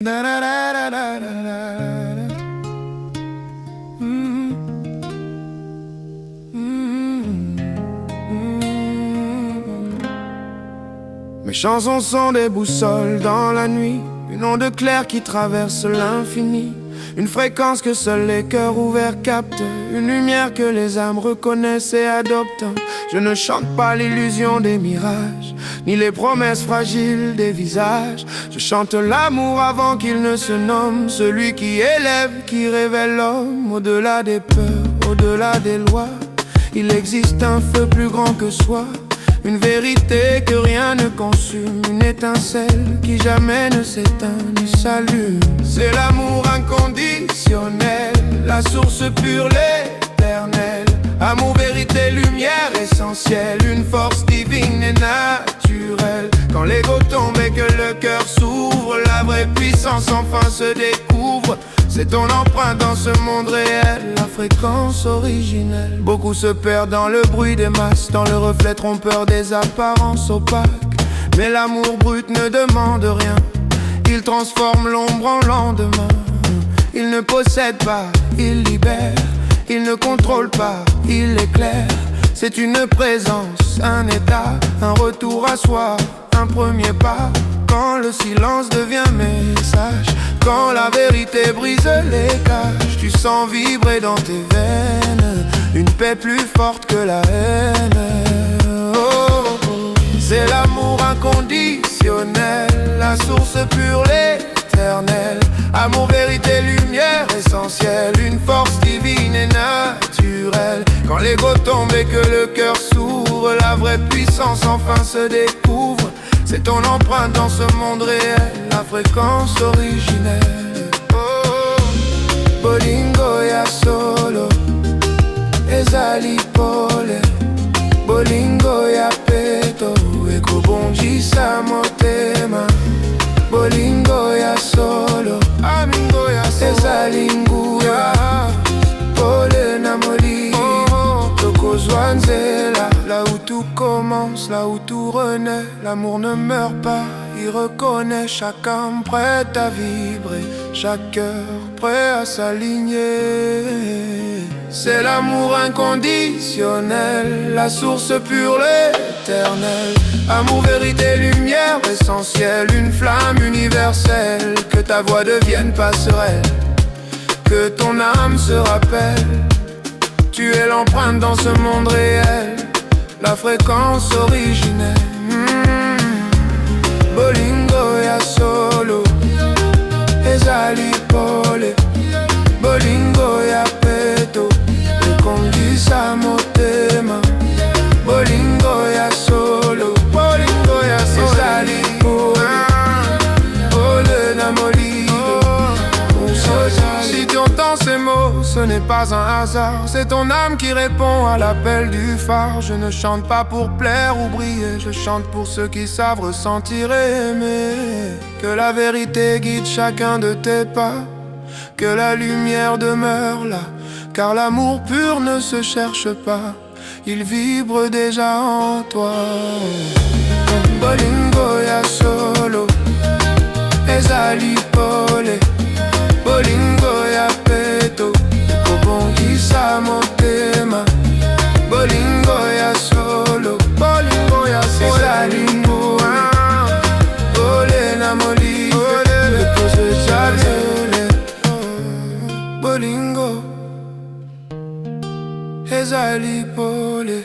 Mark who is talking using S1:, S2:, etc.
S1: Da da da da da da da. Mm, mm, mm. Mes chansons sont des boussoles dans la nuit, une onde claire qui traverse l'infini, une fréquence que seuls les cœurs ouverts captent, une lumière que les âmes reconnaissent et adoptent. Je ne chante pas l'illusion des mirages, ni les promesses fragiles des visages. Je chante l'amour avant qu'il ne se nomme, celui qui élève, qui révèle l'homme. Au-delà des peurs, au-delà des lois, il existe un feu plus grand que soi, une vérité que rien ne consume, une étincelle qui jamais ne s'éteint ni s'allume. C'est l'amour inconditionnel, la source pure, l'éternel. Amour, vérité, lumière essentielle, une force divine et naturelle. Quand l'ego tombe et que le cœur s'ouvre, la vraie puissance enfin se découvre. C'est ton empreinte dans ce monde réel, la fréquence originelle. Beaucoup se perdent dans le bruit des masses, dans le reflet trompeur des apparences opaques. Mais l'amour brut ne demande rien, il transforme l'ombre en lendemain. Il ne possède pas, il libère, il ne contrôle pas, il éclaire. C'est une présence, un état, un retour à soi, un premier pas. Quand le silence devient message, quand la vérité brise les cages, tu sens vibrer dans tes veines une paix plus forte que la haine. Oh, oh. C'est l'amour inconditionnel, la source pure, l'éternel. Amour, vérité, lumière essentielle, une force divine et naturelle. Quand l'ego tombe et que le cœur s'ouvre, la vraie puissance enfin se découvre. C'est ton empreinte dans ce monde réel, la fréquence originelle. Oh, bolingo ya solo, ezali pole. Bolingo ya peto, ekobongisa motema. Bolingo ya solo, amingo ya solo, ezali nguya. Pole na molimo, tokozwa nzela. Là où tout commence, là où tout renaît, l'amour ne meurt pas, il reconnaît. Chacun prêt à vibrer, chaque cœur prêt à s'aligner. C'est l'amour inconditionnel, la source pure, l'éternel. Amour, vérité, lumière essentielle, une flamme universelle. Que ta voix devienne passerelle, que ton âme se rappelle. Tu es l'empreinte dans ce monde réel, la fréquence originelle. Bolingo ya solo, ezali pole. Bolingo ya peto, ekongisa motema. Bolingo ya solo, bolingo ya solo, ezali pole. Pole na molimo. Si tu entends ces mots, ce n'est pas un hasard, c'est ton âme qui répond à l'appel du phare. Je ne chante pas pour plaire ou briller, je chante pour ceux qui savent ressentir et aimer. Que la vérité guide chacun de tes pas, que la lumière demeure là, car l'amour pur ne se cherche pas, il vibre déjà en toi. Bolingo ya solo, ezali pole. Bolingo ya peto, ekobongisa motema. Bolingo ya solo, bolingo ya solo, ezali nguya. Pole na molimo, tokozwa bolingo, ezali pole.